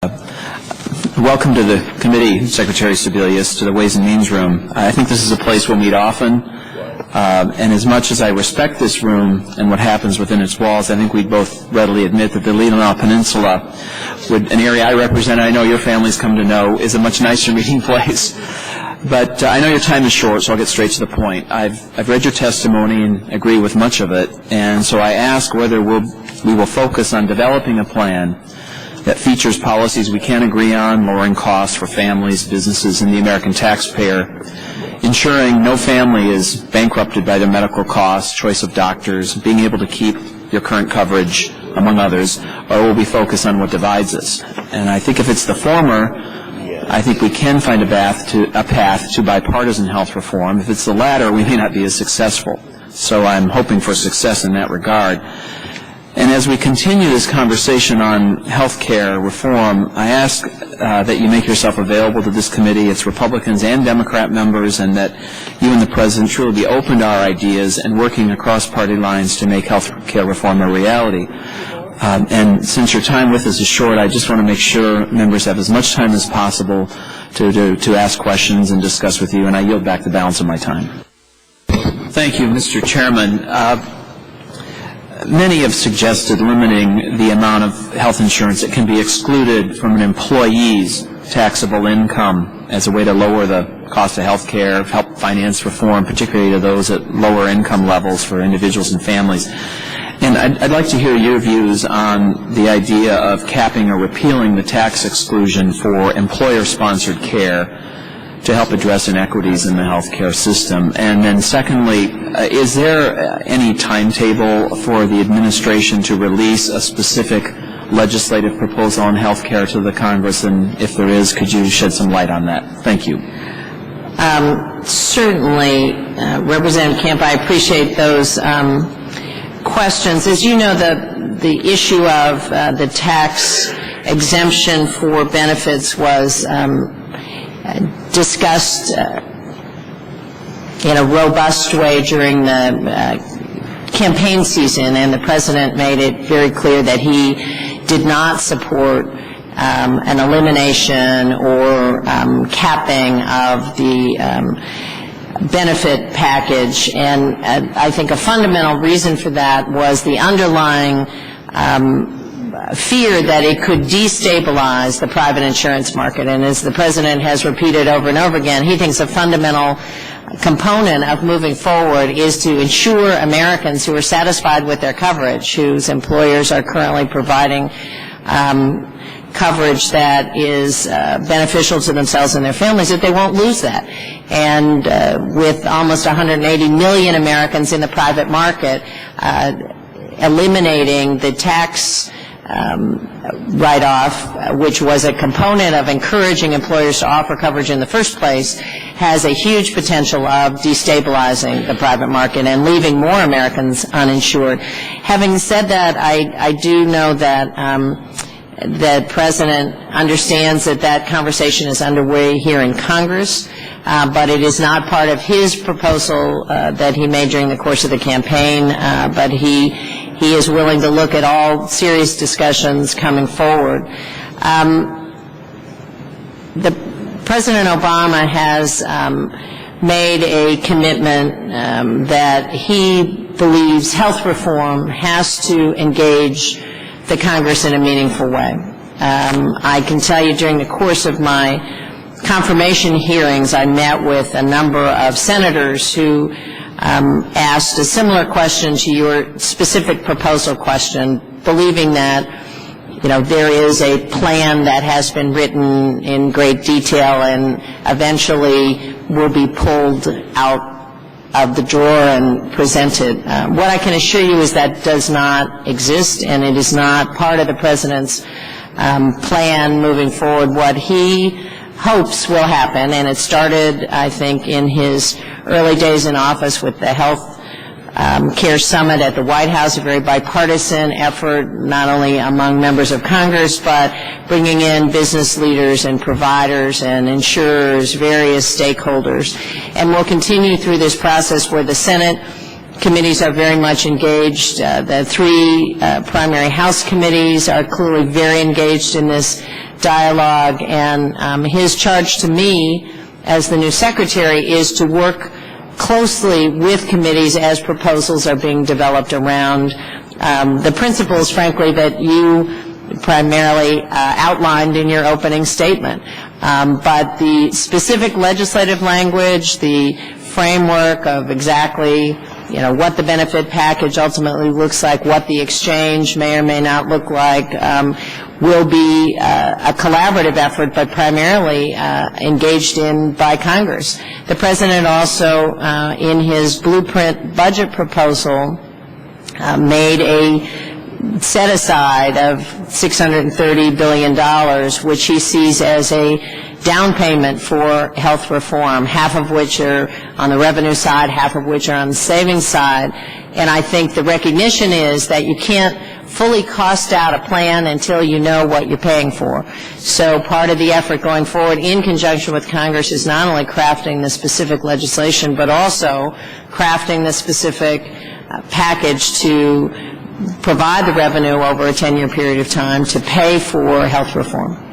Welcome to the committee, Secretary Sebelius, to the Ways and Means room. I think this is a place we'll meet often, and as much as I respect this room and what happens within its walls, I think we'd both readily admit that the Leelanau Peninsula, an area I represent, I know your families come to know, is a much nicer meeting place. But I know your time is short, so I'll get straight to the point. I've read your testimony and agree with much of it, and so I ask whether we will focus on developing a plan that features policies we can agree on, lowering costs for families, businesses, and the American taxpayer, ensuring no family is bankrupted by their medical costs, choice of doctors, being able to keep your current coverage, among others, or will we focus on what divides us? And I think if it's the former, I think we can find a path to bipartisan health reform. If it's the latter, we may not be as successful. So I'm hoping for success in that regard. And as we continue this conversation on health care reform, I ask that you make yourself available to this committee, its Republicans and Democrat members, and that you and the President truly be open to our ideas and working across party lines to make health care reform a reality. And since your time with us is short, I just want to make sure members have as much time as possible to ask questions and discuss with you, and I yield back the balance of my time. Thank you, Mr. Chairman. Many have suggested limiting the amount of health insurance that can be excluded from an employee's taxable income as a way to lower the cost of health care, help finance reform, particularly to those at lower income levels for individuals and families. And I'd like to hear your views on the idea of capping or repealing the tax exclusion for employer-sponsored care to help address inequities in the health care system. And then secondly, is there any timetable for the administration to release a specific legislative proposal on health care to the Congress? And if there is, could you shed some light on that? Thank you. Certainly, Representative Camp, I appreciate those questions. As you know, the issue of the tax exemption for benefits was discussed in a robust way during the campaign season, and the President made it very clear that he did not support an elimination or capping of the benefit package. And I think a fundamental reason for that was the underlying fear that it could destabilize the private insurance market. And as the President has repeated over and over again, he thinks a fundamental component of moving forward is to ensure Americans who are satisfied with their coverage, whose employers are currently providing coverage that is beneficial to themselves and their families, that they won't lose that. And with almost 180 million Americans in the private market, eliminating the tax write-off, which was a component of encouraging employers to offer coverage in the first place, has a huge potential of destabilizing the private market and leaving more Americans uninsured. Having said that, I do know that the President understands that conversation is underway here in Congress, but it is not part of his proposal that he made during the course of the campaign, but he is willing to look at all serious discussions coming forward. President Obama has made a commitment that he believes health reform has to engage the Congress in a meaningful way. I can tell you during the course of my confirmation hearings, I met with a number of senators who asked a similar question to your specific proposal question, believing that, there is a plan that has been written in great detail and eventually will be pulled out of the drawer and presented. What I can assure you is that does not exist, and it is not part of the President's plan moving forward. What he hopes will happen, and it started, I think, in his early days in office with the Health Care Summit at the White House, a very bipartisan effort, not only among members of Congress, but bringing in business leaders and providers and insurers, various stakeholders. And we'll continue through this process where the Senate committees are very much engaged. The three primary House committees are clearly very engaged in this dialogue, and his charge to me as the new secretary is to work closely with committees as proposals are being developed around the principles, frankly, that you primarily outlined in your opening statement. But the specific legislative language, the framework of exactly, what the benefit package ultimately looks like, what the exchange may or may not look like, will be a collaborative effort, but primarily engaged in by Congress. The President also, in his blueprint budget proposal, made a set-aside of $630 billion, which he sees as a down payment for health reform, half of which are on the revenue side, half of which are on the savings side. And I think the recognition is that you can't fully cost out a plan until you know what you're paying for. So part of the effort going forward in conjunction with Congress is not only crafting the specific legislation, but also crafting the specific package to provide the revenue over a 10-year period of time to pay for health reform.